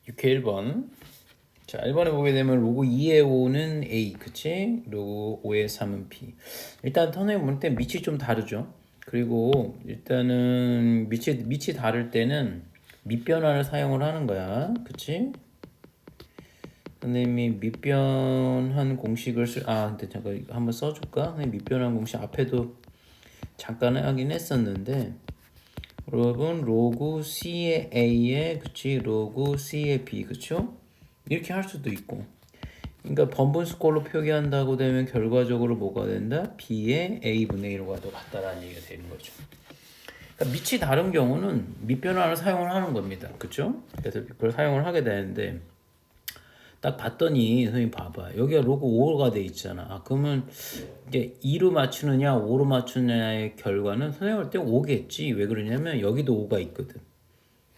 6회 1번. 자, 1번에 보게 되면 로그 2의 5는 A, 그치? 로그 5의 3은 B. 일단 선생님 볼 때 밑이 좀 다르죠. 그리고 일단은 밑이 다를 때는 밑변환을 사용을 하는 거야. 그치? 선생님이 밑변환 공식을 근데 잠깐 이거 한번 써줄까? 선생님 밑변환 공식 앞에도 잠깐 하긴 했었는데 여러분 로그 C의 A에 그치? 로그 C의 B 그쵸? 이렇게 할 수도 있고 그러니까 번분수꼴로 표기한다고 되면 결과적으로 뭐가 된다? B의 A분의 1과 더 같다라는 얘기가 되는 거죠. 그러니까 밑이 다른 경우는 밑변환을 사용을 하는 겁니다. 그쵸? 그래서 그걸 사용을 하게 되는데 딱 봤더니 선생님 봐봐 여기가 로그 5가 돼 있잖아. 그러면 이게 2로 맞추느냐 5로 맞추느냐의 결과는 선생님 할 때 5겠지. 왜 그러냐면 여기도 5가 있거든.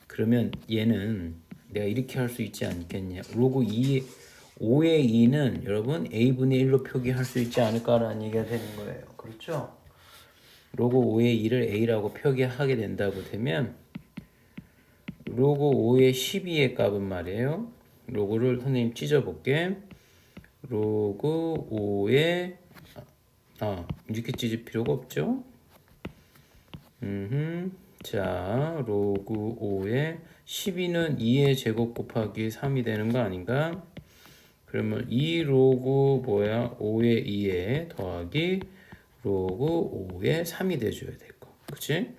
그러면 얘는 내가 이렇게 할 수 있지 않겠냐. 로그 5의 2는 여러분 A분의 1로 표기할 수 있지 않을까라는 얘기가 되는 거예요. 그렇죠? 로그 5의 2를 A라고 표기하게 된다고 되면 로그 5의 12의 값은 말이에요. 로그를 선생님 찢어볼게. 로그 5의 이렇게 찢을 필요가 없죠. 자, 로그 5의 12는 2의 제곱 곱하기 3이 되는 거 아닌가? 그러면 이 로그 5의 2에 더하기 로그 5의 3이 돼줘야 될 거. 그치?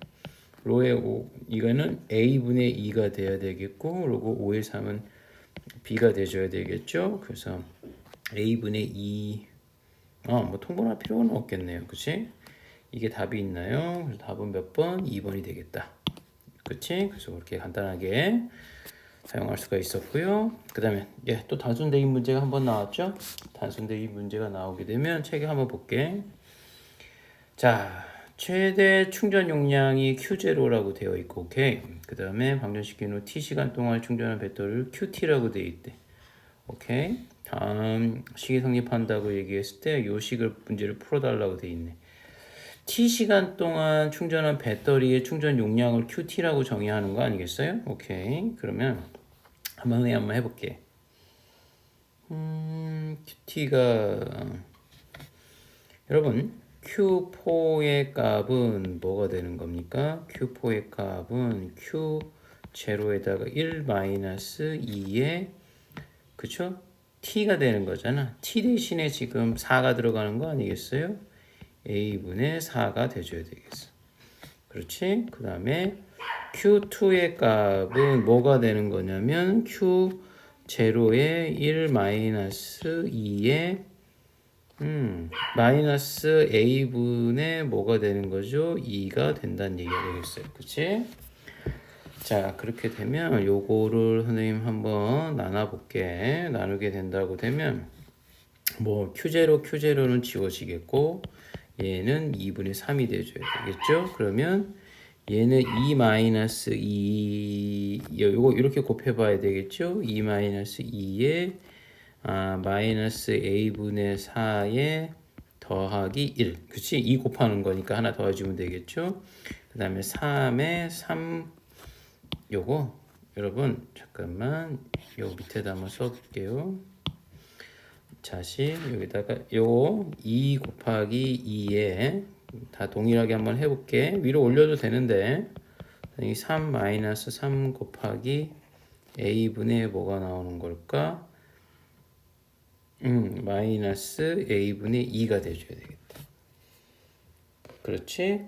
로의 5, 이거는 A분의 2가 돼야 되겠고 로그 5의 3은 B가 돼줘야 되겠죠? 그래서 A분의 2 뭐 통분할 필요는 없겠네요. 그치? 이게 답이 있나요? 그래서 답은 몇 번? 2번이 되겠다. 그치? 그래서 그렇게 간단하게 사용할 수가 있었고요. 그 다음에 또 단순 대입 문제가 한번 나왔죠? 단순 대입 문제가 나오게 되면 책에 한번 볼게. 자, 최대 충전 용량이 Q0라고 되어 있고, 오케이. 그 다음에 방전시킨 후 T시간 동안 충전한 배터리를 QT라고 되어 있대. 오케이. 다음 식이 성립한다고 얘기했을 때 요 식을 문제를 풀어달라고 되어 있네. T시간 동안 충전한 배터리의 충전 용량을 QT라고 정의하는 거 아니겠어요? 오케이. 그러면 한번 해볼게. QT가 여러분 Q4의 값은 뭐가 되는 겁니까? Q4의 값은 Q0에다가 1 마이너스 2의 그쵸? T가 되는 거잖아. T 대신에 지금 4가 들어가는 거 아니겠어요? A분의 4가 돼줘야 되겠어. 그렇지? 그 다음에 Q2의 값은 뭐가 되는 거냐면 Q0의 1 마이너스 2의 마이너스 A분의 뭐가 되는 거죠? 2가 된다는 얘기가 되겠어요. 그치? 자, 그렇게 되면 요거를 선생님 한번 나눠볼게. 나누게 된다고 되면 뭐 Q0는 지워지겠고 얘는 2분의 3이 돼줘야 되겠죠? 그러면 얘는 2 마이너스 2 요거 이렇게 곱해봐야 되겠죠? 2 마이너스 2에 마이너스 a분의 4에 더하기 1 그치? 2 곱하는 거니까 하나 더해주면 되겠죠? 그 다음에 3에 3 요거 여러분 잠깐만 요 밑에다 한번 써볼게요. 자식 여기다가 요 2 곱하기 2에 다 동일하게 한번 해볼게. 위로 올려도 되는데 3 마이너스 3 곱하기 a분의 뭐가 나오는 걸까? 마이너스 a분의 2가 돼줘야 되겠다. 그렇지?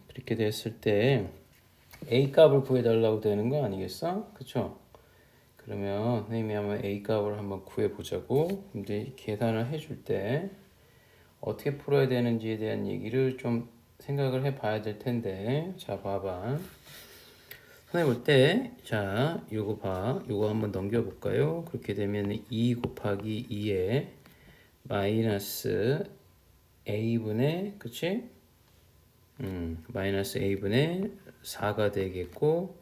그렇게 됐을 때 a 값을 구해달라고 되는 거 아니겠어? 그쵸? 그러면 선생님이 한번 a 값을 한번 구해보자고. 근데 계산을 해줄 때 어떻게 풀어야 되는지에 대한 얘기를 좀 생각을 해봐야 될 텐데, 자 봐봐. 선생님 볼 때, 자 요거 봐, 요거 한번 넘겨볼까요? 그렇게 되면 2 곱하기 2에 마이너스 a분의 그치? 마이너스 a분의 4가 되겠고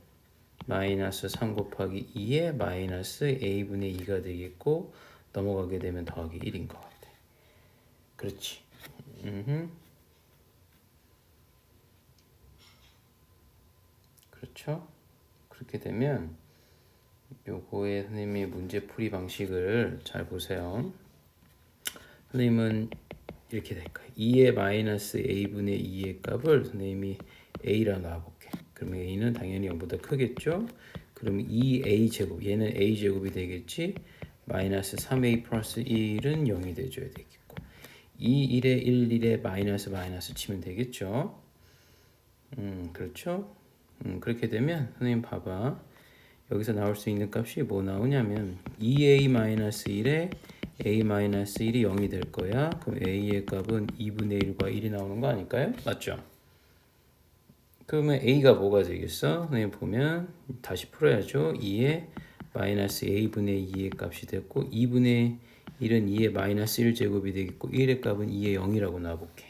마이너스 3 곱하기 2에 마이너스 a분의 2가 되겠고 넘어가게 되면 더하기 1인 것 같아. 그렇지. 그렇죠. 그렇게 되면 요거의 선생님의 문제풀이 방식을 잘 보세요. 선생님은 이렇게 될 거예요. 2의 마이너스 a분의 2의 값을 선생님이 a라 놔볼게. 그러면 a는 당연히 0보다 크겠죠? 그럼 2a 제곱, 얘는 a 제곱이 되겠지? 마이너스 3a 플러스 1은 0이 돼줘야 되겠고 2, 1에 1, 1에 마이너스 마이너스 치면 되겠죠? 그렇죠? 그렇게 되면 선생님 봐봐. 여기서 나올 수 있는 값이 뭐 나오냐면 2a-1에 a-1이 0이 될 거야. 그럼 a의 값은 2분의 1과 1이 나오는 거 아닐까요? 맞죠? 그러면 a가 뭐가 되겠어? 선생님 보면 다시 풀어야죠. 2의 마이너스 a분의 2의 값이 됐고 2분의 1은 2의 마이너스 1제곱이 되겠고 1의 값은 2의 0이라고 놔볼게.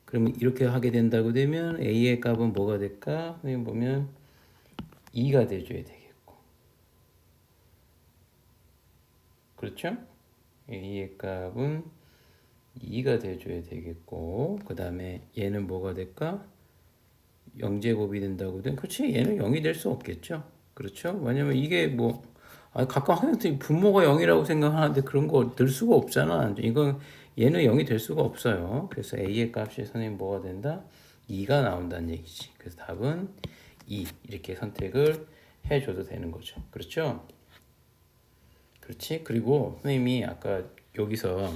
그러면 이렇게 하게 된다고 되면 a의 값은 뭐가 될까? 선생님 보면 2가 돼줘야 되겠고 그렇죠? a의 값은 2가 돼줘야 되겠고 그 다음에 얘는 뭐가 될까? 0제곱이 된다고 되면 그렇지 얘는 0이 될 수 없겠죠. 그렇죠? 왜냐면 이게 뭐 가끔 학생들이 분모가 0이라고 생각하는데 그런 거 들 수가 없잖아. 이건 얘는 0이 될 수가 없어요. 그래서 a의 값이 선생님 뭐가 된다? 2가 나온다는 얘기지. 그래서 답은 2 이렇게 선택을 해줘도 되는 거죠. 그렇죠? 그렇지? 그리고 선생님이 아까 여기서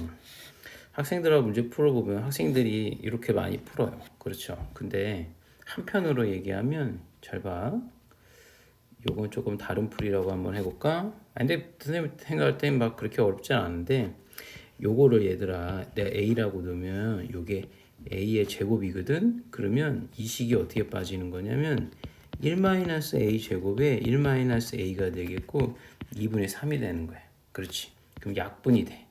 학생들하고 문제 풀어보면 학생들이 이렇게 많이 풀어요. 그렇죠? 근데 한편으로 얘기하면 잘 봐. 요건 조금 다른 풀이라고 한번 해볼까? 근데 선생님 생각할 땐 막 그렇게 어렵지 않은데 요거를 얘들아 내가 a라고 넣으면 요게 a의 제곱이거든? 그러면 이 식이 어떻게 빠지는 거냐면 1-a 제곱에 1-a가 되겠고 2분의 3이 되는 거야. 그렇지. 그럼 약분이 돼.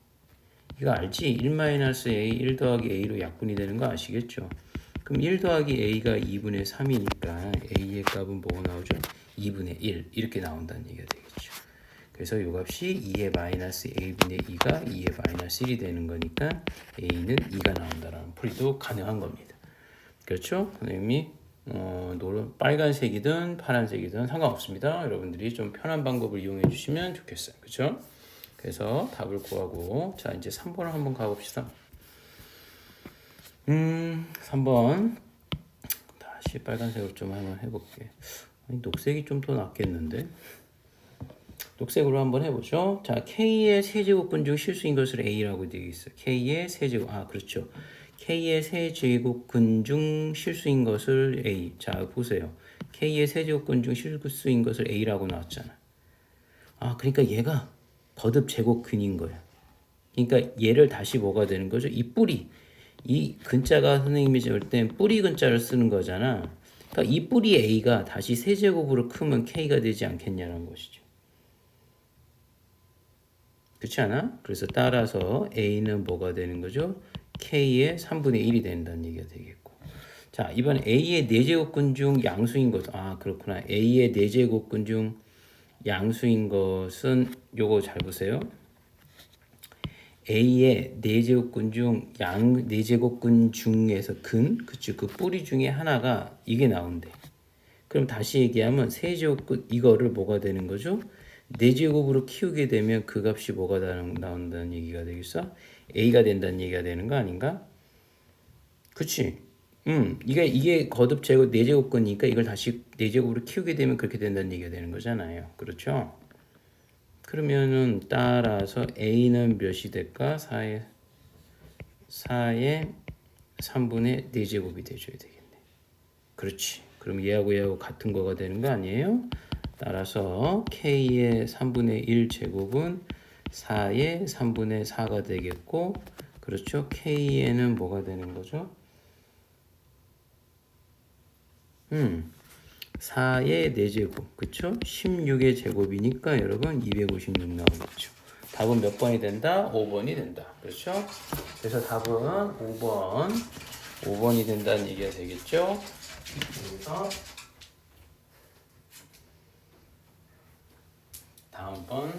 이거 알지? 1-a 1 더하기 a로 약분이 되는 거 아시겠죠? 그럼 1 더하기 a가 2분의 3이니까 a의 값은 뭐가 나오죠? 2분의 1 이렇게 나온다는 얘기가 되겠죠. 그래서 이 값이 2의 마이너스 a분의 2가 2의 마이너스 1이 되는 거니까 a는 2가 나온다라는 풀이도 가능한 겁니다. 그렇죠? 선생님이 빨간색이든 파란색이든 상관없습니다. 여러분들이 좀 편한 방법을 이용해 주시면 좋겠어요. 그렇죠? 그래서 답을 구하고 자 이제 3번을 한번 가봅시다. 3번 다시 빨간색으로 좀 한번 해볼게. 녹색이 좀 더 낫겠는데 녹색으로 한번 해보죠. 자 K의 세제곱근 중 실수인 것을 A라고 되어 있어. K의 세제곱 그렇죠. K의 세제곱근 중 실수인 것을 A. 자 보세요. K의 세제곱근 중 실수인 것을 A라고 나왔잖아. 그러니까 얘가 거듭 제곱근인 거야. 그러니까 얘를 다시 뭐가 되는 거죠? 이 뿌리. 이 근자가 선생님이 적을 땐 뿌리 근자를 쓰는 거잖아. 그러니까 이 뿌리 A가 다시 세제곱으로 크면 K가 되지 않겠냐는 것이죠. 그렇지 않아? 그래서 따라서 A는 뭐가 되는 거죠? K의 3분의 1이 된다는 얘기가 되겠고. 자, 이번 A의 4제곱근 중 양수인 것. 그렇구나. A의 4제곱근 중 양수인 것은 요거 잘 보세요. A의 4제곱근 중 4제곱근 중에서 그쵸? 그 뿌리 중에 하나가 이게 나온대. 그럼 다시 얘기하면 세제곱근 이거를 뭐가 되는 거죠? 4제곱으로 키우게 되면 그 값이 뭐가 나온다는 얘기가 되겠어? A가 된다는 얘기가 되는 거 아닌가? 그치? 이게 거듭 제곱 4제곱근이니까 이걸 다시 4제곱으로 키우게 되면 그렇게 된다는 얘기가 되는 거잖아요. 그렇죠? 그러면은 따라서 A는 몇이 될까? 4의 3분의 4제곱이 돼줘야 되겠네. 그렇지. 그럼 얘하고 같은 거가 되는 거 아니에요? 따라서 K의 3분의 1 제곱은 4의 3분의 4가 되겠고 그렇죠? K에는 뭐가 되는 거죠? 4의 4제곱 그쵸? 16의 제곱이니까 여러분 256 나오겠죠. 답은 몇 번이 된다? 5번이 된다. 그렇죠? 그래서 답은 5번이 된다는 얘기가 되겠죠? 그래서 다음 번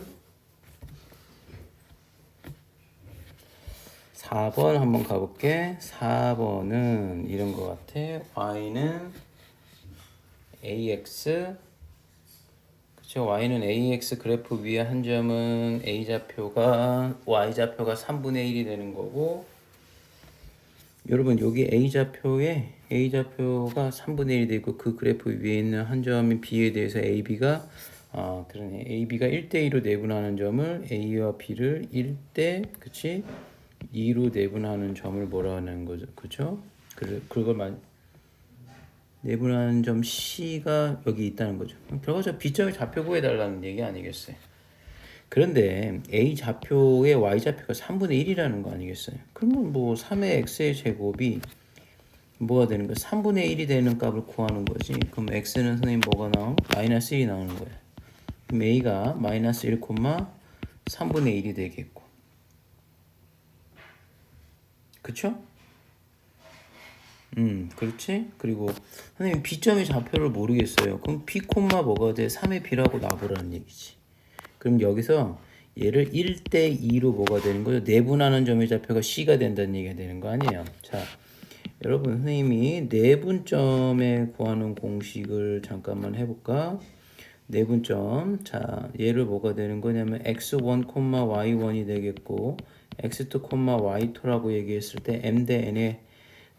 4번 한번 가볼게. 4번은 이런 것 같아. y는 ax 그쵸? y는 ax 그래프 위에 한 점은 a좌표가 y좌표가 3분의 1이 되는 거고, 여러분 여기 a좌표가 3분의 1이 되고 그 그래프 위에 있는 한 점인 b에 대해서 ab가 그러네. ab가 1대2로 내분하는 점을 a와 b를 1대 그치? 2로 내분하는 점을 뭐라 하는 거죠? 그죠? 그걸 내분하는 점 C가 여기 있다는 거죠. 결과적으로 B점의 좌표 구해달라는 얘기 아니겠어요? 그런데 A 좌표의 Y 좌표가 3분의 1이라는 거 아니겠어요? 그러면 뭐 3의 X의 제곱이 뭐가 되는 거야? 3분의 1이 되는 값을 구하는 거지. 그럼 X는 선생님 뭐가 나온? 마이너스 1이 나오는 거야. 그럼 A가 마이너스 1, 3분의 1이 되겠고. 그쵸? 그렇지? 그리고 선생님 B점의 좌표를 모르겠어요. 그럼 B, 뭐가 돼? 3의 B라고 놔보라는 얘기지. 그럼 여기서 얘를 1대2로 뭐가 되는 거죠? 내분하는 점의 좌표가 C가 된다는 얘기가 되는 거 아니에요? 자, 여러분 선생님이 내분점에 구하는 공식을 잠깐만 해볼까? 내분점. 자, 얘를 뭐가 되는 거냐면 x1, y1이 되겠고 x2, y2라고 얘기했을 때 m 대 n의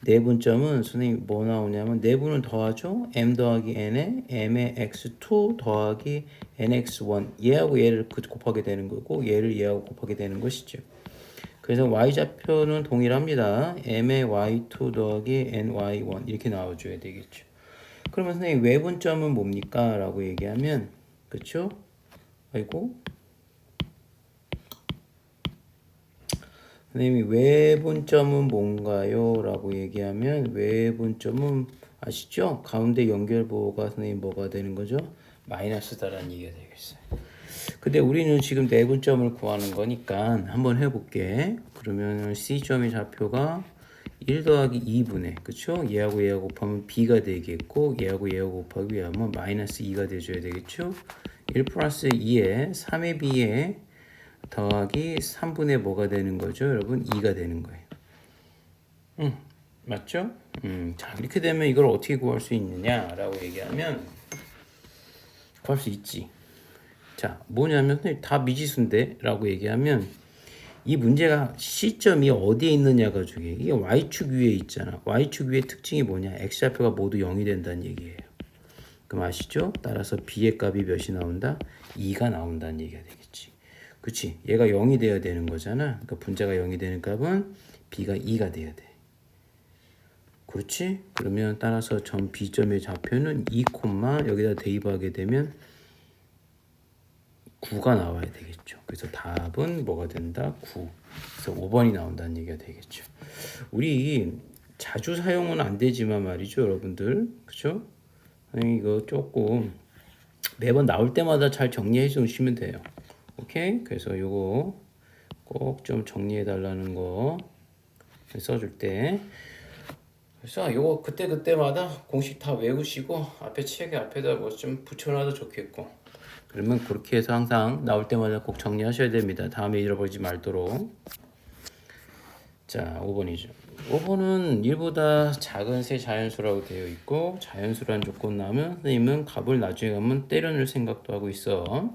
내분점은 선생님 뭐 나오냐면 내분은 더하죠. m 더하기 n에 m의 x2 더하기 nx1 얘하고 얘를 곱하게 되는 거고 얘를 얘하고 곱하게 되는 것이죠. 그래서 y좌표는 동일합니다. m의 y2 더하기 ny1 이렇게 나와줘야 되겠죠. 그러면 선생님 외분점은 뭡니까? 라고 얘기하면 그쵸? 아이고 선생님이 외분점은 뭔가요? 라고 얘기하면 외분점은 아시죠? 가운데 연결부호가 선생님 뭐가 되는 거죠? 마이너스다라는 얘기가 되겠어요. 근데 우리는 지금 내분점을 구하는 거니까 한번 해볼게. 그러면 C점의 좌표가 1 더하기 2분의 그쵸? 얘하고 얘하고 곱하면 B가 되겠고 얘하고 얘하고 곱하기 하면 마이너스 2가 돼줘야 되겠죠? 1 플러스 2에 3의 B에 더하기 3분의 뭐가 되는 거죠? 여러분 2가 되는 거예요. 맞죠? 자 이렇게 되면 이걸 어떻게 구할 수 있느냐라고 얘기하면 구할 수 있지. 자 뭐냐면 다 미지수인데 라고 얘기하면 이 문제가 C점이 어디에 있느냐가 중요해. 이게 Y축 위에 있잖아. Y축 위의 특징이 뭐냐? X좌표가 모두 0이 된다는 얘기예요. 그럼 아시죠? 따라서 B의 값이 몇이 나온다? 2가 나온다는 얘기가 되겠지. 그치? 얘가 0이 돼야 되는 거잖아. 그러니까 분자가 0이 되는 값은 B가 2가 돼야 돼. 그렇지? 그러면 따라서 점 B점의 좌표는 2, 여기다 대입하게 되면 9가 나와야 되겠죠. 그래서 답은 뭐가 된다? 9. 그래서 5번이 나온다는 얘기가 되겠죠. 우리 자주 사용은 안 되지만 말이죠, 여러분들. 그죠? 이거 조금 매번 나올 때마다 잘 정리해 주시면 돼요. 오케이? 그래서 요거 꼭 좀 정리해 달라는 거 써줄 때. 그래서 요거 그때마다 공식 다 외우시고 앞에 책에 앞에다 뭐 좀 붙여놔도 좋겠고. 그러면 그렇게 해서 항상 나올 때마다 꼭 정리하셔야 됩니다. 다음에 잃어버리지 말도록. 자, 5번이죠. 5번은 1보다 작은 세 자연수라고 되어 있고 자연수란 조건 나오면 선생님은 값을 나중에 가면 때려낼 생각도 하고 있어.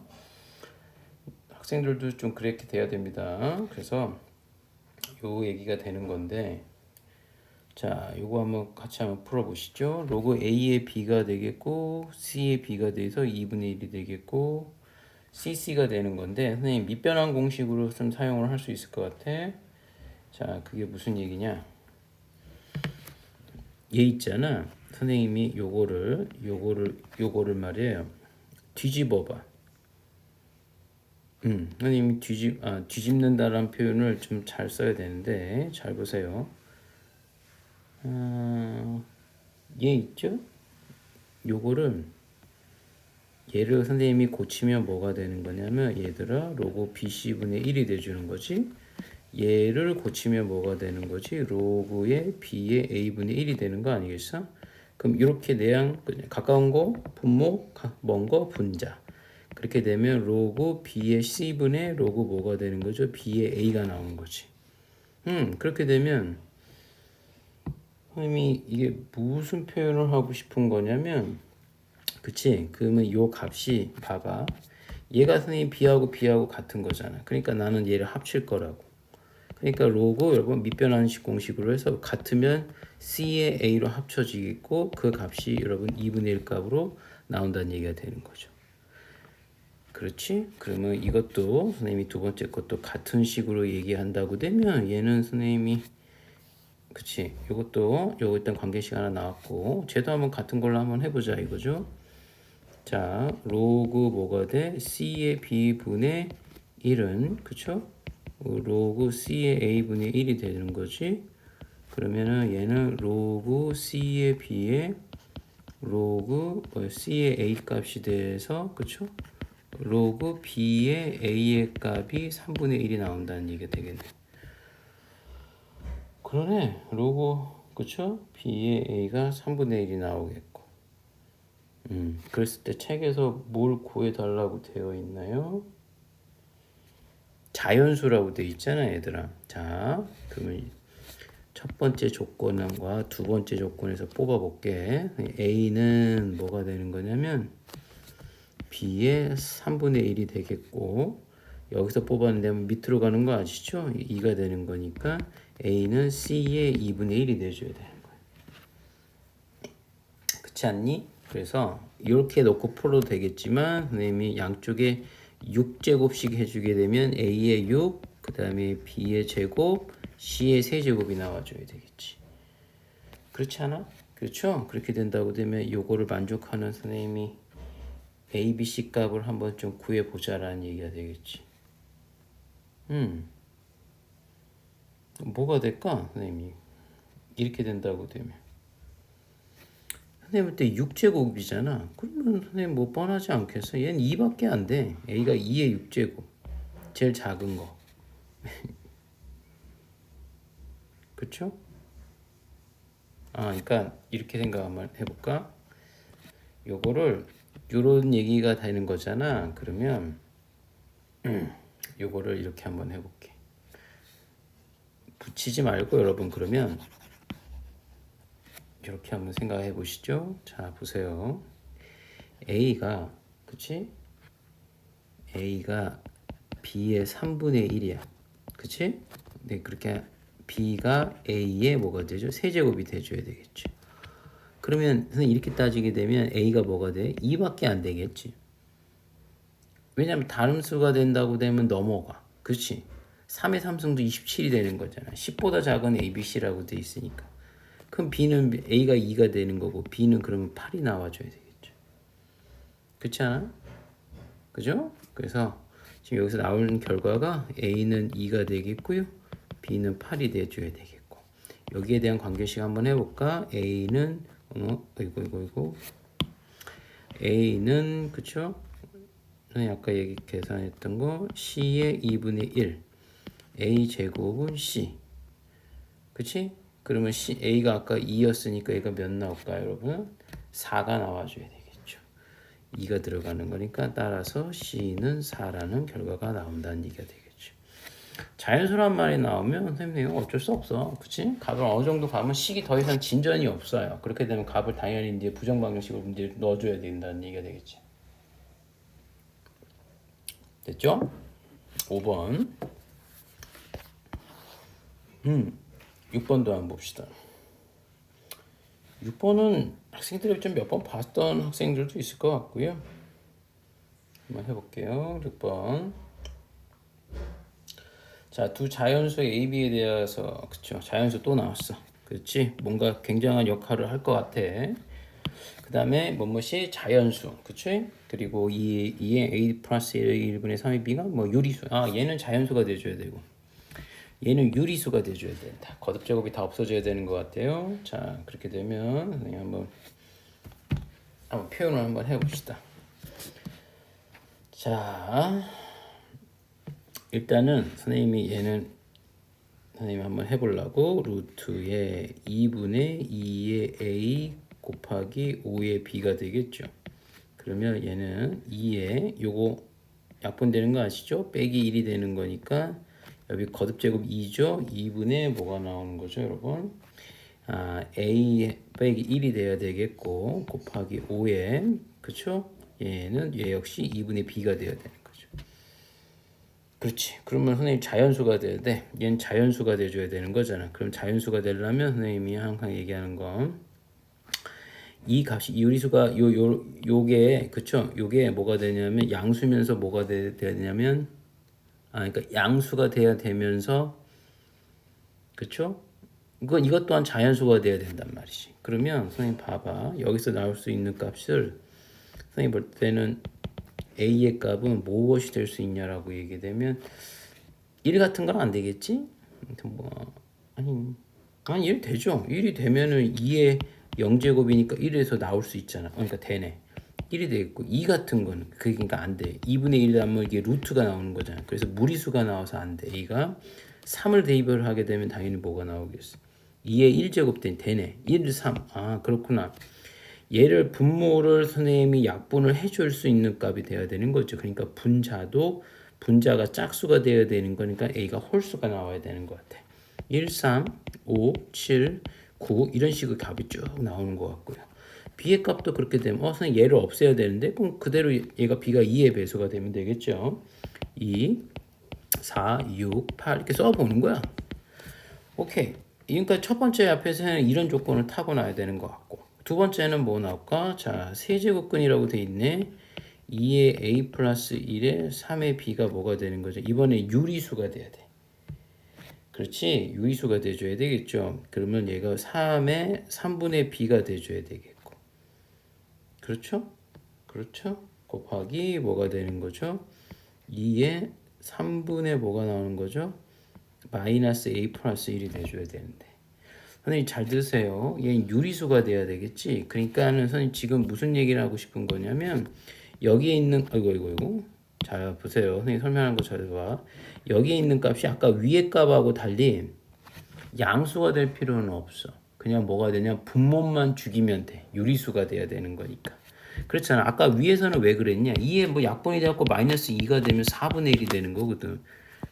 학생들도 좀 그렇게 돼야 됩니다. 그래서 요 얘기가 되는 건데 자, 요거 한번 같이 한번 풀어보시죠. 로그 A의 B가 되겠고 C의 B가 돼서 2분의 1이 되겠고 CC가 되는 건데 선생님 밑변환 공식으로 좀 사용을 할 수 있을 것 같아. 자, 그게 무슨 얘기냐? 얘 있잖아. 선생님이 요거를 말이에요. 뒤집어봐. 선생님이 뒤집는다라는 표현을 좀 잘 써야 되는데 잘 보세요. 얘 있죠? 요거를 얘를 선생님이 고치면 뭐가 되는 거냐면 얘들아 로그 BC분의 1이 돼주는 거지. 얘를 고치면 뭐가 되는 거지? 로그의 B의 A분의 1이 되는 거 아니겠어? 그럼 이렇게 내양 가까운 거 분모, 먼 거 분자. 그렇게 되면 로그 B의 C분의 로그 뭐가 되는 거죠? B의 A가 나오는 거지. 그렇게 되면 선생님이 이게 무슨 표현을 하고 싶은 거냐면 그치? 그러면 요 값이 봐봐. 얘가 선생님 b하고 b하고 같은 거잖아. 그러니까 나는 얘를 합칠 거라고. 그러니까 로그 여러분 밑변환식 공식으로 해서 같으면 c의 a로 합쳐지겠고 그 값이 여러분 2분의 1 값으로 나온다는 얘기가 되는 거죠. 그렇지? 그러면 이것도 선생님이 두 번째 것도 같은 식으로 얘기한다고 되면 얘는 선생님이 그치? 요것도 요거 일단 관계식 하나 나왔고 쟤도 한번 같은 걸로 한번 해보자 이거죠. 자 로그 뭐가 돼? c의 b분의 1은 그쵸? 로그 c의 a분의 1이 되는 거지. 그러면은 얘는 로그 c의 b의 로그 c의 a 값이 돼서 그쵸? 로그 b의 a의 값이 3분의 1이 나온다는 얘기가 되겠네. 그러네. 로그 그쵸? b의 a가 3분의 1이 나오겠고. 그랬을 때 책에서 뭘 구해달라고 되어 있나요? 자연수라고 되어 있잖아 얘들아. 자 그러면 첫 번째 조건과 두 번째 조건에서 뽑아볼게. a는 뭐가 되는 거냐면 b의 3분의 1이 되겠고 여기서 뽑았는데 밑으로 가는 거 아시죠? 2가 되는 거니까 a는 c의 2분의 1이 돼줘야 되는 거야. 그렇지 않니? 그래서 이렇게 놓고 풀어도 되겠지만 선생님이 양쪽에 6제곱씩 해주게 되면 a의 6, 그 다음에 b의 제곱, c의 세제곱이 나와줘야 되겠지. 그렇지 않아? 그렇죠? 그렇게 된다고 되면 요거를 만족하는 선생님이 a, b, c 값을 한번 좀 구해보자라는 얘기가 되겠지. 뭐가 될까? 선생님이 이렇게 된다고 되면 선생님 때 6제곱이잖아. 그러면 선생님 뭐 뻔하지 않겠어? 얘는 2밖에 안 돼. a가 2의 6제곱 제일 작은 거. 그쵸? 그러니까 이렇게 생각 한번 해볼까? 요거를 요런 얘기가 되는 거잖아. 그러면 요거를 이렇게 한번 해볼게. 붙이지 말고 여러분 그러면 이렇게 한번 생각해 보시죠. 자 보세요. a가 그치? a가 b의 3분의 1이야. 그치? 네 그렇게 b가 a의 뭐가 되죠? 세제곱이 돼줘야 되겠죠. 그러면 이렇게 따지게 되면 a가 뭐가 돼? 2밖에 안 되겠지. 왜냐면 다름수가 된다고 되면 넘어가. 그렇지? 3의 3승도 27이 되는 거잖아. 10보다 작은 ABC라고 돼 있으니까. 그럼 B는 A가 2가 되는 거고 B는 그러면 8이 나와줘야 되겠죠. 그렇지 않아? 그죠? 그래서 지금 여기서 나오는 결과가 A는 2가 되겠고요. B는 8이 돼줘야 되겠고. 여기에 대한 관계식 한번 해볼까? A는 이거 A는 그쵸? 아까 계산했던 거 C의 2분의 1 A 제곱은 C 그치? 그러면 A가 아까 2였으니까 A가 몇 나올까요 여러분? 4가 나와줘야 되겠죠. 2가 들어가는 거니까 따라서 C는 4라는 결과가 나온다는 얘기가 되겠죠. 자연수란 말이 나오면 선생님 이거 어쩔 수 없어. 그치? 값을 어느 정도 가면 식이 더 이상 진전이 없어요. 그렇게 되면 값을 당연히 이제 부정방정식으로 문제를 넣어줘야 된다는 얘기가 되겠지. 됐죠? 5번 6번도 한번 봅시다. 6번은 학생들이 좀 몇 번 봤던 학생들도 있을 것 같고요. 한번 해볼게요. 6번. 자, 두 자연수의 A, B에 대해서 그쵸? 자연수 또 나왔어. 그렇지? 뭔가 굉장한 역할을 할 것 같아. 그 다음에 뭐뭐이 자연수, 그치? 그리고 이의 A 플러스 1분의 3의 B가 뭐 유리수. 얘는 자연수가 돼줘야 되고. 얘는 유리수가 돼줘야 된다. 거듭 제곱이 다 없어져야 되는 것 같아요. 자, 그렇게 되면 한번 표현을 한번 해봅시다. 자, 일단은 선생님이 한번 해보려고 루트의 2분의 2의 A 곱하기 5의 B가 되겠죠. 그러면 얘는 2에 요거 약분되는 거 아시죠? 빼기 1이 되는 거니까 여기 거듭제곱 2죠. 2분의 뭐가 나오는 거죠, 여러분? A 빼기 1이 돼야 되겠고 곱하기 5에 그쵸? 얘는 얘 역시 2분의 b가 돼야 되는 거죠. 그렇지. 그러면 선생님 자연수가 돼야 돼. 얘는 자연수가 돼줘야 되는 거잖아. 그럼 자연수가 되려면 선생님이 항상 얘기하는 건 이 값이 이 요리수가 요게 그쵸? 요게 뭐가 되냐면 양수면서 뭐가 돼야 되냐면 그러니까 양수가 돼야 되면서 그쵸? 이것 또한 자연수가 돼야 된단 말이지. 그러면 선생님 봐봐. 여기서 나올 수 있는 값을 선생님 볼 때는 a의 값은 무엇이 될 수 있냐라고 얘기되면 1 같은 건 안 되겠지? 뭐 아니 1 되죠. 1이 되면은 2의 0제곱이니까 1에서 나올 수 있잖아. 그러니까 되네. 1이 되겠고 2 같은 거는 그러니까 안 돼. 2분의 1 하면 이게 루트가 나오는 거잖아. 그래서 무리수가 나와서 안 돼. a가 3을 대입을 하게 되면 당연히 뭐가 나오겠어? 2의 1제곱 되네. 1, 3. 아 그렇구나. 얘를 분모를 선생님이 약분을 해줄 수 있는 값이 돼야 되는 거죠. 그러니까 분자가 짝수가 되어야 되는 거니까 a가 홀수가 나와야 되는 것 같아. 1, 3, 5, 7, 9 이런 식의 값이 쭉 나오는 것 같고요. b의 값도 그렇게 되면 선생님 얘를 없애야 되는데 그럼 그대로 얘가 b가 2의 배수가 되면 되겠죠. 2, 4, 6, 8 이렇게 써보는 거야. 오케이. 그러니까 첫 번째 앞에서는 이런 조건을 타고나야 되는 것 같고 두 번째는 뭐 나올까? 자, 세제곱근이라고 돼 있네. 2의 a 플러스 1의 3의 b가 뭐가 되는 거죠? 이번에 유리수가 돼야 돼. 그렇지? 유리수가 돼줘야 되겠죠. 그러면 얘가 3의 3분의 b가 돼줘야 되겠고. 그렇죠? 그렇죠? 곱하기 뭐가 되는 거죠? 2의 3분의 뭐가 나오는 거죠? 마이너스 a 플러스 1이 돼줘야 되는데. 선생님 잘 들으세요. 얘는 유리수가 돼야 되겠지. 그러니까는 선생님 지금 무슨 얘기를 하고 싶은 거냐면 여기에 있는 아이고 잘 보세요. 선생님 설명하는 거 잘 봐. 여기에 있는 값이 아까 위에 값하고 달리 양수가 될 필요는 없어. 그냥 뭐가 되냐 분모만 죽이면 돼. 유리수가 돼야 되는 거니까. 그렇잖아. 아까 위에서는 왜 그랬냐? 2에 뭐 약분이 돼갖고 마이너스 2가 되면 4분의 1이 되는 거거든.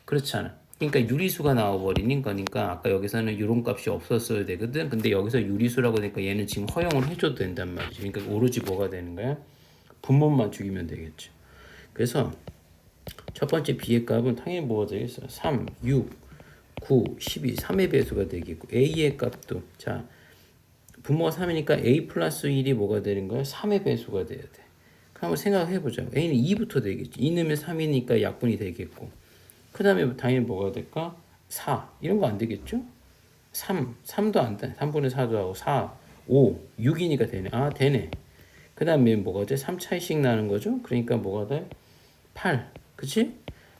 그렇잖아. 그러니까 유리수가 나와버리는 거니까 아까 여기서는 이런 값이 없었어야 되거든. 근데 여기서 유리수라고 하니까 얘는 지금 허용을 해줘도 된단 말이지. 그러니까 오로지 뭐가 되는 거야? 분모만 죽이면 되겠죠. 그래서 첫 번째 b의 값은 당연히 뭐가 되겠어? 3, 6, 9, 12, 3의 배수가 되겠고 a의 값도 자 분모가 3이니까 a 플러스 1이 뭐가 되는 거야? 3의 배수가 돼야 돼. 그럼 한번 생각해보자. a는 2부터 되겠지. 2 넣으면 3이니까 약분이 되겠고 그 다음에 당연히 뭐가 될까? 4 이런 거 안 되겠죠? 3도 안 돼. 3분의 4도 하고 4, 5, 6이니까 되네. 아 되네. 그 다음에 뭐가 돼? 3 차이씩 나는 거죠? 그러니까 뭐가 돼? 8 그치?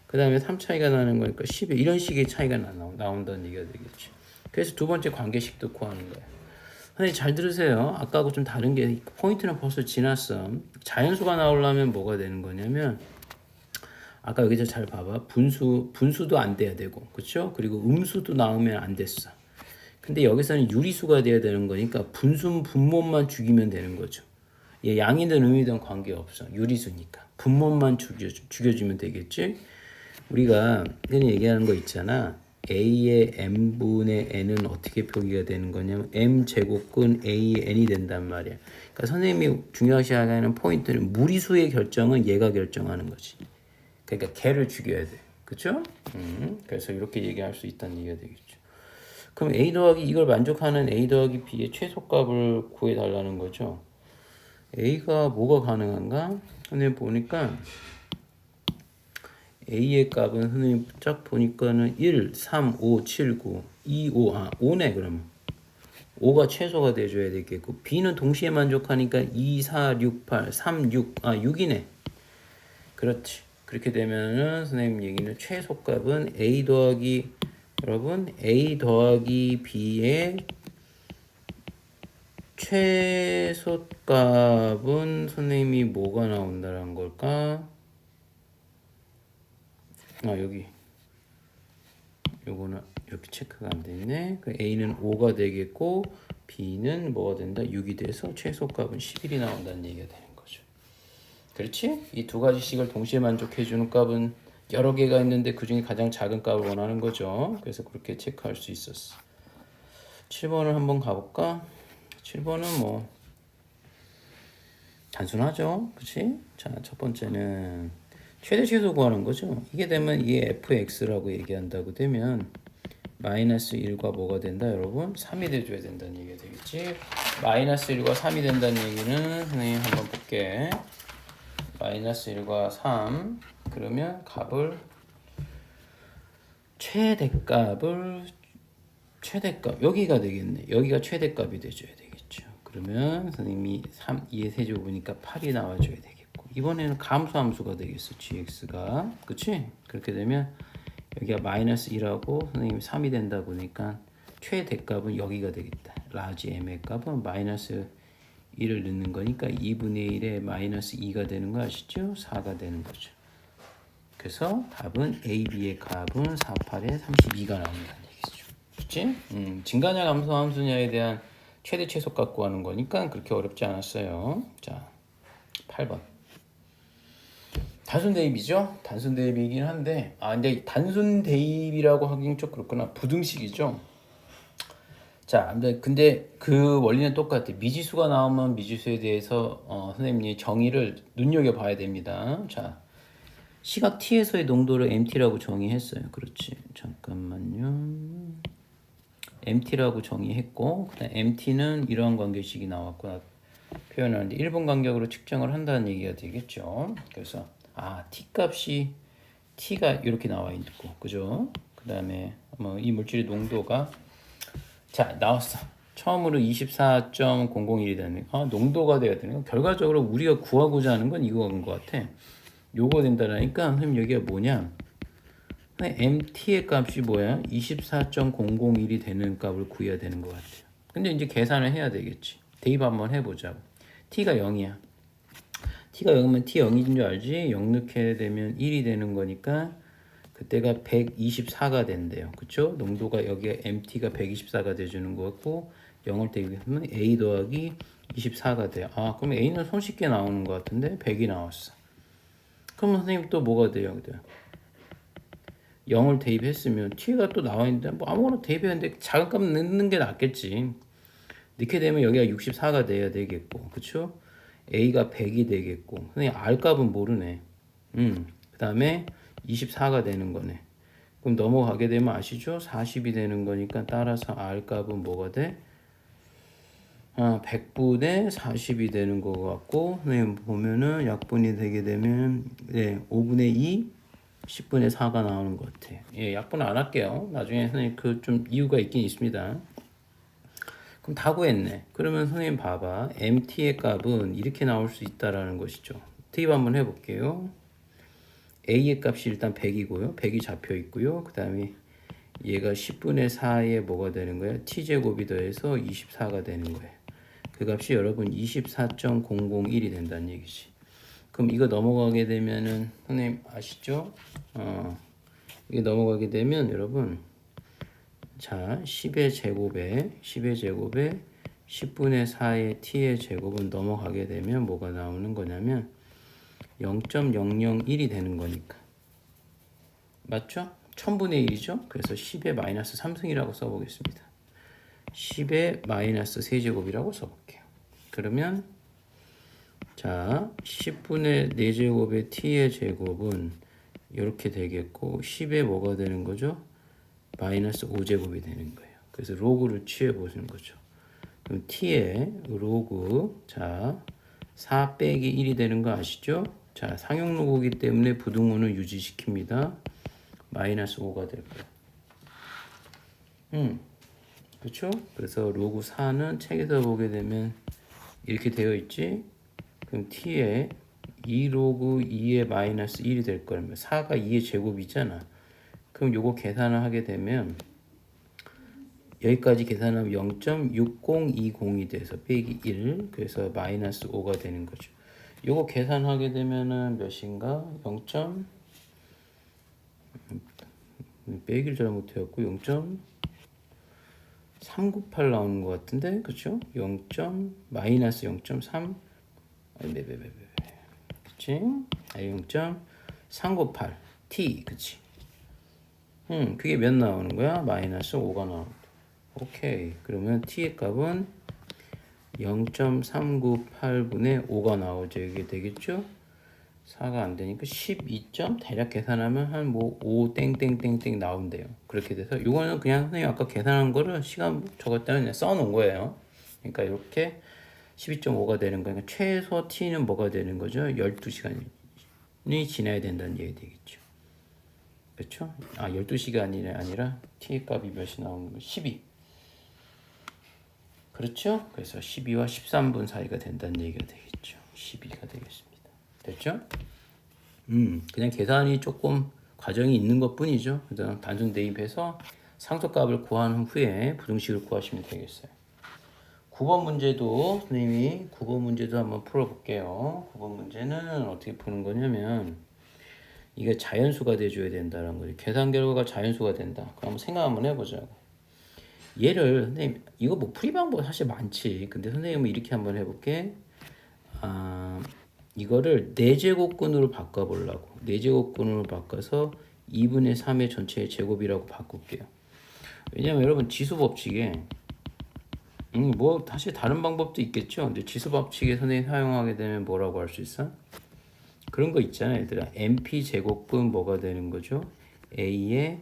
그 다음에 3 차이가 나는 거니까 11 이런 식의 차이가 나온다는 얘기가 되겠죠. 그래서 두 번째 관계식도 구하는 거야. 근데 잘 들으세요. 아까하고 좀 다른 게 포인트는 벌써 지났어. 자연수가 나오려면 뭐가 되는 거냐면 아까 여기서 잘 봐봐. 분수도 안 돼야 되고, 그렇죠? 그리고 음수도 나오면 안 됐어. 근데 여기서는 유리수가 돼야 되는 거니까 분모만 죽이면 되는 거죠. 얘 양이든 음이든 관계없어. 유리수니까. 분모만 죽여주면 되겠지? 우리가 흔히 얘기하는 거 있잖아. a의 m분의 n은 어떻게 표기가 되는 거냐면 m제곱근 a의 n이 된단 말이야. 그러니까 선생님이 중요시 하는 포인트는 무리수의 결정은 얘가 결정하는 거지. 그러니까 걔를 죽여야 돼. 그쵸? 그래서 이렇게 얘기할 수 있다는 얘기가 되겠죠. 그럼 a 더하기 이걸 만족하는 a 더하기 b의 최소값을 구해달라는 거죠. a가 뭐가 가능한가? 선생님 보니까 a의 값은 선생님 쫙 보니까는 1, 3, 5, 7, 9, 2, 5, 5네 그러면 5가 최소가 돼줘야 되겠고 b는 동시에 만족하니까 2, 4, 6, 8, 3, 6, 6이네. 그렇지. 그렇게 되면은 선생님 얘기는 최소값은 a 더하기 여러분 a 더하기 b의 최소값은 선생님이 뭐가 나온다는 걸까? 여기 요거는 이렇게 체크가 안 돼 있네. 그 a는 5가 되겠고 b는 뭐가 된다? 6이 돼서 최소값은 11이 나온다는 얘기가 되는 거죠. 그렇지? 이 두 가지씩을 동시에 만족해 주는 값은 여러 개가 있는데 그 중에 가장 작은 값을 원하는 거죠. 그래서 그렇게 체크할 수 있었어. 7번을 한번 가볼까? 7번은 뭐 단순하죠, 그치? 자, 첫 번째는 최대 최소 구하는 거죠. 이게 되면 이게 fx라고 얘기한다고 되면 마이너스 1과 뭐가 된다, 여러분? 3이 돼줘야 된다는 얘기가 되겠지. 마이너스 1과 3이 된다는 얘기는 선생님 한번 볼게. 마이너스 1과 3 그러면 값을 최대값 여기가 되겠네. 여기가 최대값이 돼줘야 되겠죠. 그러면 선생님이 3 2의 세제곱이니까 8이 나와줘야 되겠고, 이번에는 감소함수가 되겠어, gx가. 그치? 그렇게 되면 여기가 마이너스 1하고 선생님이 3이 된다 보니까 최대값은 여기가 되겠다. 라지 m의 값은 마이너스 1을 넣는 거니까 2분의 1에 마이너스 2가 되는 거 아시죠? 4가 되는 거죠. 그래서 답은 A, B의 값은 4, 8에 32가 나온다는 얘기죠. 그렇지? 증가냐 감소함수냐에 대한 최대 최소값 구하는 거니까 그렇게 어렵지 않았어요. 자, 8번. 단순 대입이죠? 단순 대입이긴 한데, 근데 단순 대입이라고 하긴 좀 그렇구나. 부등식이죠? 자, 근데 그 원리는 똑같아. 미지수가 나오면 미지수에 대해서 선생님이 정의를 눈여겨봐야 됩니다. 자, 시각 t에서의 농도를 mt라고 정의했어요. 그렇지. 잠깐만요. mt라고 정의했고, 그다음 mt는 이러한 관계식이 나왔고 표현하는데 1분 간격으로 측정을 한다는 얘기가 되겠죠. 그래서 t 값이 t가 이렇게 나와 있고, 그죠? 그다음에 이 물질의 농도가 자 나왔어. 처음으로 24.001이 되는 농도가 돼야 되는 거. 결과적으로 우리가 구하고자 하는 건 이거인 것 같아. 요거 된다라니까 선생님 여기가 뭐냐? MT의 값이 뭐야? 24.001이 되는 값을 구해야 되는 것 같아요. 근데 이제 계산을 해야 되겠지. 대입 한번 해보자고. T가 0이야. T가 0이면 T 0인 줄 알지? 0 넣게 되면 1이 되는 거니까 그때가 124가 된대요. 그쵸? 농도가 여기에 MT가 124가 돼주는 거 같고 0을 대입하면 A 더하기 24가 돼요. 그럼 A는 손쉽게 나오는 것 같은데 100이 나왔어. 그럼 선생님 또 뭐가 돼요? 0을 대입했으면 t가 또 나와 있는데 뭐 아무거나 대입했는데 작은 값 넣는 게 낫겠지. 넣게 되면 여기가 64가 돼야 되겠고, 그쵸? a가 100이 되겠고, 선생님 r 값은 모르네. 그 다음에 24가 되는 거네. 그럼 넘어가게 되면 아시죠? 40이 되는 거니까 따라서 r 값은 뭐가 돼? 100분의 40이 되는 거 같고, 선생님 보면은 약분이 되게 되면 5분의 2 10분의 4가 나오는 것 같아. 약분 안 할게요. 나중에 선생님 그 좀 이유가 있긴 있습니다. 그럼 다 구했네. 그러면 선생님 봐봐. MT의 값은 이렇게 나올 수 있다라는 것이죠. 대입 한번 해볼게요. A의 값이 일단 100이고요. 100이 잡혀 있고요. 그 다음에 얘가 10분의 4에 뭐가 되는 거야? T제곱이 더해서 24가 되는 거예요. 그 값이 여러분 24.001이 된다는 얘기지. 그럼 이거 넘어가게 되면은 선생님 아시죠? 이게 넘어가게 되면 여러분 자 10의 제곱에 10분의 4의 t의 제곱은 넘어가게 되면 뭐가 나오는 거냐면 0.001이 되는 거니까 맞죠? 1000분의 1이죠? 그래서 10의 마이너스 3승이라고 써보겠습니다. 10의 마이너스 세제곱이라고 써볼게요. 그러면 자 10분의 4제곱의 t의 제곱은 이렇게 되겠고 10에 뭐가 되는 거죠? 마이너스 5제곱이 되는 거예요. 그래서 로그를 취해 보시는 거죠. 그럼 t의 로그 자 4 빼기 1이 되는 거 아시죠? 자 상용로그이기 때문에 부등호는 유지시킵니다. 마이너스 5가 될 거예요. 그렇죠? 그래서 로그 4는 책에서 보게 되면 이렇게 되어 있지. 그럼 t에 2 로그 2의 마이너스 1이 될 거라면 4가 2의 제곱이잖아. 그럼 요거 계산을 하게 되면 여기까지 계산하면 0.6020이 돼서 빼기 1 그래서 마이너스 5가 되는 거죠. 요거 계산하게 되면은 몇인가? 0. 빼기를 잘못해갖고 0.398 나오는 것 같은데 그쵸? 0. 마이너스 0.3 그치? 0.398 t 그치? 그게 몇 나오는 거야? 마이너스 5가 나오는 거야. 오케이. 그러면 t의 값은 0.398분의 5가 나오죠. 이게 되겠죠? 4가 안 되니까 12점 대략 계산하면 한 뭐 5 땡땡땡땡 나온대요. 그렇게 돼서 이거는 그냥 선생님 아까 계산한 거를 시간 적었다가 그냥 써놓은 거예요. 그러니까 이렇게 12.5가 되는 거니까 최소 t는 뭐가 되는 거죠? 12시간이 지나야 된다는 얘기 되겠죠. 그렇죠? 12시간이 아니라 t 값이 몇이 나오는 거 12. 그렇죠? 그래서 12와 13분 사이가 된다는 얘기가 되겠죠. 12가 되겠습니다. 됐죠? 그냥 계산이 조금 과정이 있는 것 뿐이죠. 그다음 단순 대입해서 상수값을 구한 후에 부등식을 구하시면 되겠어요. 9번 문제도 선생님이 9번 문제도 한번 풀어볼게요. 9번 문제는 어떻게 푸는 거냐면 이게 자연수가 돼줘야 된다는 거죠. 계산 결과가 자연수가 된다. 그럼 생각 한번 해보자고. 얘를 선생님 이거 뭐 풀이 방법 사실 많지. 근데 선생님은 이렇게 한번 해볼게. 이거를 4제곱근으로 바꿔보려고 4제곱근으로 바꿔서 2분의 3의 전체의 제곱이라고 바꿀게요. 왜냐면 여러분 지수법칙에 뭐 사실 다른 방법도 있겠죠. 근데 지수법칙에 선생님 사용하게 되면 뭐라고 할 수 있어? 그런 거 있잖아요 얘들아. np 제곱분 뭐가 되는 거죠? a의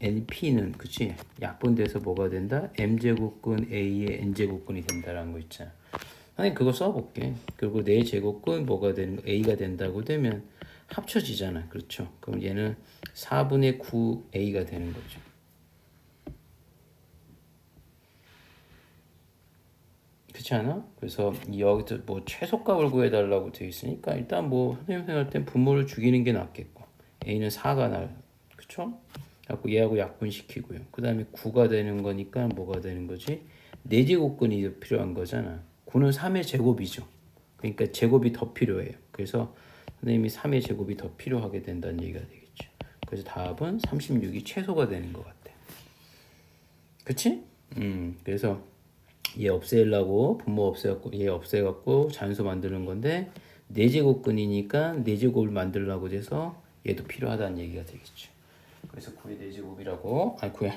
np는 그치? 약분돼서 뭐가 된다? m제곱근 a의 n제곱근이 된다라는 거 있잖아. 선생님 그거 써볼게. 그리고 4제곱근 뭐가 되는 거 a가 된다고 되면 합쳐지잖아. 그렇죠? 그럼 얘는 4분의 9a가 되는 거죠. 그렇지 않아? 그래서 여기서 뭐 최소값을 구해달라고 되어 있으니까 일단 뭐 선생님 생각할 땐 분모를 죽이는 게 낫겠고 a는 4가 날 그쵸? 갖고 얘하고 약분시키고요. 그 다음에 9가 되는 거니까 뭐가 되는 거지? 4제곱근이 필요한 거잖아. 9는 3의 제곱이죠. 그러니까 제곱이 더 필요해요. 그래서 선생님이 3의 제곱이 더 필요하게 된다는 얘기가 되겠죠. 그래서 답은 36이 최소가 되는 것 같아. 그치? 그래서 얘 없애려고 분모 없애갖고 얘 없애갖고 잔수 만드는 건데 4제곱근이니까 4제곱을 만들려고 돼서 얘도 필요하다는 얘기가 되겠죠. 그래서 9의 4제곱이라고 9의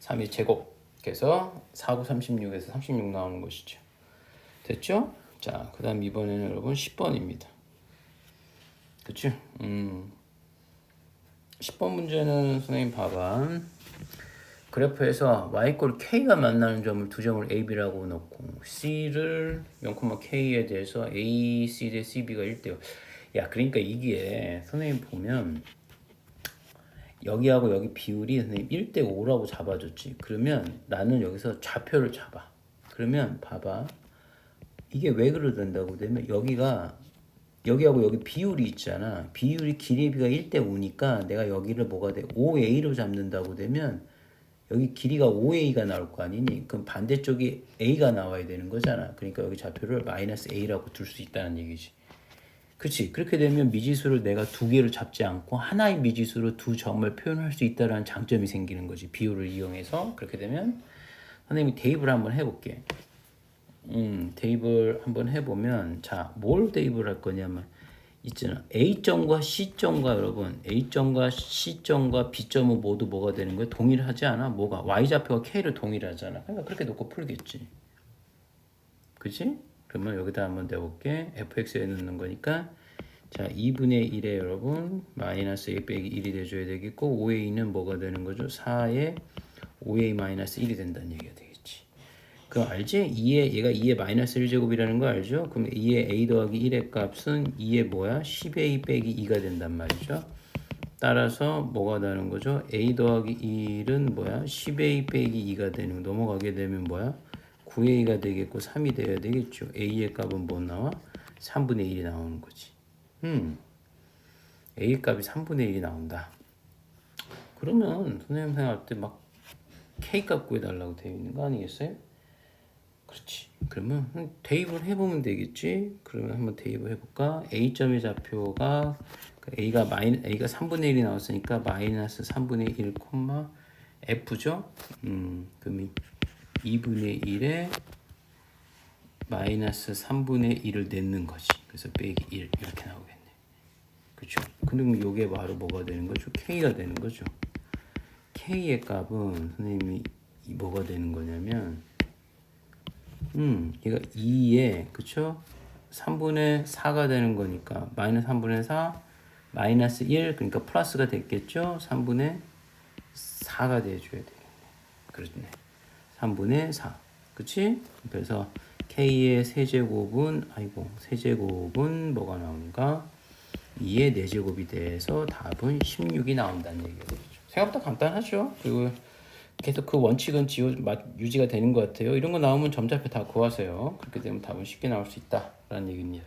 3의 제곱 그래서 4, 9, 36에서 36 나오는 것이죠. 됐죠? 자, 그 다음 이번에는 여러분 10번입니다. 그쵸? 10번 문제는 선생님 봐봐. 그래프에서 y 꼴 k가 만나는 점을 두 점을 a, b라고 놓고 c를 0,k에 대해서 a, c 대 cb가 1대5. 야, 그러니까 이게 선생님 보면 여기하고 여기 비율이 선생님 1대5라고 잡아줬지. 그러면 나는 여기서 좌표를 잡아. 그러면 봐봐. 이게 왜 그러던다고 되면 여기하고 여기 비율이 있잖아. 비율이 길이가 1대5니까 내가 여기를 뭐가 돼? 5a로 잡는다고 되면 여기 길이가 5a가 나올 거 아니니? 그럼 반대쪽이 a가 나와야 되는 거잖아. 그러니까 여기 좌표를 마이너스 a라고 둘 수 있다는 얘기지. 그렇지. 그렇게 되면 미지수를 내가 두 개를 잡지 않고 하나의 미지수로 두 점을 표현할 수 있다는 장점이 생기는 거지. 비율을 이용해서. 그렇게 되면 선생님이 대입을 한번 해볼게. 대입을 한번 해보면 자, 뭘 대입을 할 거냐면 있잖아. A점과 C점과 여러분 A점과 C점과 B점은 모두 뭐가 되는 거야? 동일하지 않아? 뭐가? Y좌표가 K를 동일하잖아. 그러니까 그렇게 놓고 풀겠지. 그치? 그러면 여기다 한번 내볼게. fx에 넣는 거니까 자 2분의 1에 여러분 마이너스 a 빼기 1이 돼줘야 되겠고 5a는 뭐가 되는 거죠? 4에 5a 마이너스 1이 된다는 얘기가 되겠지. 그럼 알지? 2에 얘가 2의 마이너스 1제곱이라는 거 알죠? 그럼 2의 a 더하기 1의 값은 2의 뭐야? 10a 빼기 2가 된단 말이죠. 따라서 뭐가 되는 거죠? a 더하기 1은 뭐야? 10a 빼기 2가 되는 넘어가게 되면 뭐야? 9a가 되겠고 3이 돼야 되겠죠. a의 값은 뭐 나와? 3분의 1이 나오는 거지. a 값이 3분의 1이 나온다. 그러면 선생님 생각할 때 막 k 값 구해달라고 되어 있는 거 아니겠어요? 그렇지. 그러면 대입을 해보면 되겠지. 그러면 한번 대입을 해볼까? a점의 좌표가 a가 3분의 1이 나왔으니까 마이너스 3분의 1, f죠. 그러면 2분의 1에 마이너스 3분의 1을 냈는 거지. 그래서 빼기 1 이렇게 나오겠네. 그렇죠. 그러면 이게 바로 뭐가 되는 거죠? k가 되는 거죠. k의 값은 선생님이 뭐가 되는 거냐면 얘가 2에 그쵸? 3분의 4가 되는 거니까 마이너스 3분의 4 마이너스 1 그러니까 플러스가 됐겠죠? 3분의 4가 돼줘야 되겠네. 그렇네. 3분의 4 그치? 그래서 K의 세제곱은 세제곱은 뭐가 나오는가? 2의 4제곱이 돼서 답은 16이 나온다는 얘기가 되죠. 생각보다 간단하죠. 그리고 계속 그 원칙은 유지가 되는 것 같아요. 이런 거 나오면 점자표 다 구하세요. 그렇게 되면 답은 쉽게 나올 수 있다라는 얘기입니다.